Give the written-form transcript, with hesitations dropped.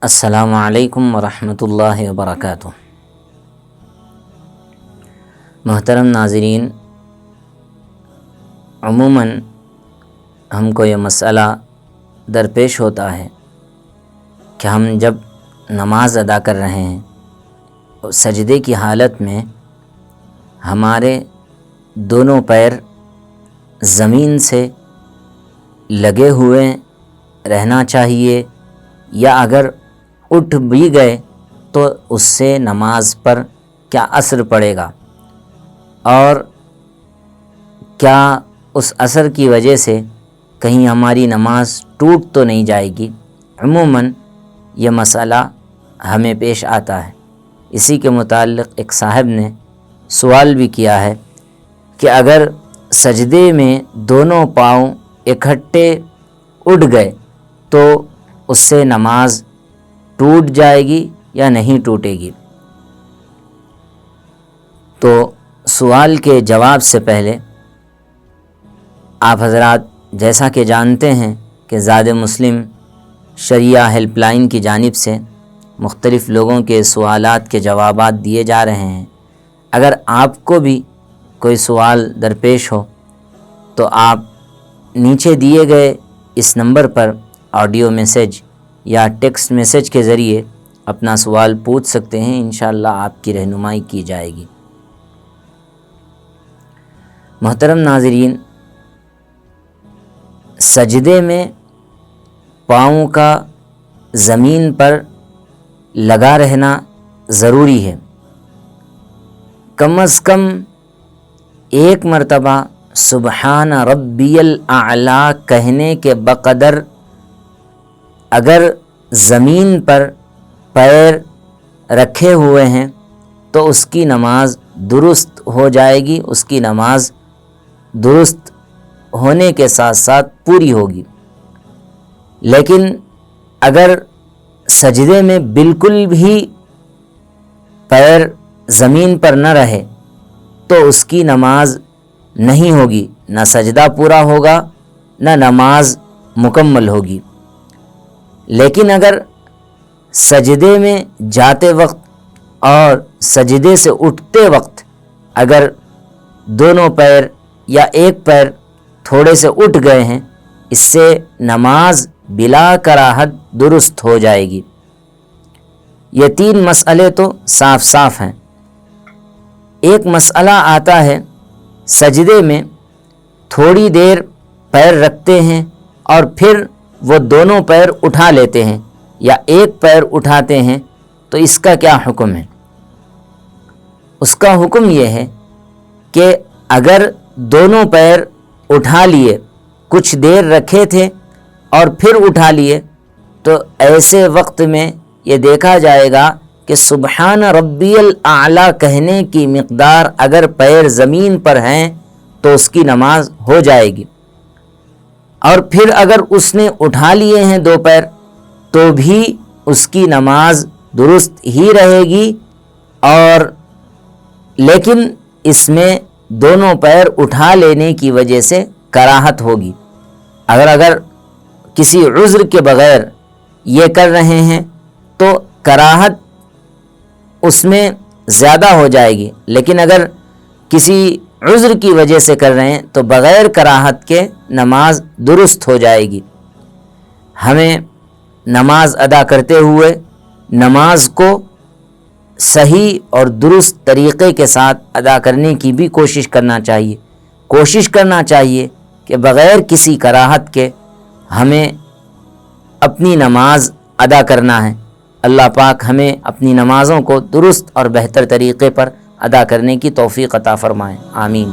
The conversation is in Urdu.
السلام علیکم ورحمۃ اللہ وبرکاتہ۔ محترم ناظرین، عموماً ہم کو یہ مسئلہ درپیش ہوتا ہے کہ ہم جب نماز ادا کر رہے ہیں سجدے کی حالت میں ہمارے دونوں پیر زمین سے لگے ہوئے رہنا چاہیے یا اگر اٹھ بھی گئے تو اس سے نماز پر کیا اثر پڑے گا، اور کیا اس اثر کی وجہ سے کہیں ہماری نماز ٹوٹ تو نہیں جائے گی۔ عموماً یہ مسئلہ ہمیں پیش آتا ہے۔ اسی کے متعلق ایک صاحب نے سوال بھی کیا ہے کہ اگر سجدے میں دونوں پاؤں اکٹھے اٹھ گئے تو اس سے نماز ٹوٹ جائے گی یا نہیں ٹوٹے گی۔ تو سوال کے جواب سے پہلے آپ حضرات جیسا کہ جانتے ہیں کہ زاد مسلم شریعہ ہیلپ لائن کی جانب سے مختلف لوگوں کے سوالات کے جوابات دیے جا رہے ہیں۔ اگر آپ کو بھی کوئی سوال درپیش ہو تو آپ نیچے دیے گئے اس نمبر پر آڈیو میسج یا ٹیکسٹ میسج کے ذریعے اپنا سوال پوچھ سکتے ہیں، انشاءاللہ آپ کی رہنمائی کی جائے گی۔ محترم ناظرین، سجدے میں پاؤں کا زمین پر لگا رہنا ضروری ہے۔ کم از کم ایک مرتبہ سبحان ربی الاعلیٰ کہنے کے بقدر اگر زمین پر پیر رکھے ہوئے ہیں تو اس کی نماز درست ہو جائے گی، اس کی نماز درست ہونے کے ساتھ ساتھ پوری ہوگی۔ لیکن اگر سجدے میں بالکل بھی پیر زمین پر نہ رہے تو اس کی نماز نہیں ہوگی، نہ سجدہ پورا ہوگا نہ نماز مکمل ہوگی۔ لیکن اگر سجدے میں جاتے وقت اور سجدے سے اٹھتے وقت اگر دونوں پیر یا ایک پیر تھوڑے سے اٹھ گئے ہیں، اس سے نماز بلا کراہت درست ہو جائے گی۔ یہ تین مسئلے تو صاف صاف ہیں۔ ایک مسئلہ آتا ہے سجدے میں تھوڑی دیر پیر رکھتے ہیں اور پھر وہ دونوں پیر اٹھا لیتے ہیں یا ایک پیر اٹھاتے ہیں، تو اس کا کیا حکم ہے؟ اس کا حکم یہ ہے کہ اگر دونوں پیر اٹھا لیے، کچھ دیر رکھے تھے اور پھر اٹھا لیے، تو ایسے وقت میں یہ دیکھا جائے گا کہ سبحان ربی الاعلیٰ کہنے کی مقدار اگر پیر زمین پر ہیں تو اس کی نماز ہو جائے گی، اور پھر اگر اس نے اٹھا لیے ہیں دو پیر تو بھی اس کی نماز درست ہی رہے گی، اور لیکن اس میں دونوں پیر اٹھا لینے کی وجہ سے کراہت ہوگی۔ اگر کسی عذر کے بغیر یہ کر رہے ہیں تو کراہت اس میں زیادہ ہو جائے گی، لیکن اگر کسی عذر کی وجہ سے کر رہے ہیں تو بغیر کراہت کے نماز درست ہو جائے گی۔ ہمیں نماز ادا کرتے ہوئے نماز کو صحیح اور درست طریقے کے ساتھ ادا کرنے کی بھی کوشش کرنا چاہیے کہ بغیر کسی کراہت کے ہمیں اپنی نماز ادا کرنا ہے۔ اللہ پاک ہمیں اپنی نمازوں کو درست اور بہتر طریقے پر ادا کرنے کی توفیق عطا فرمائے، آمین۔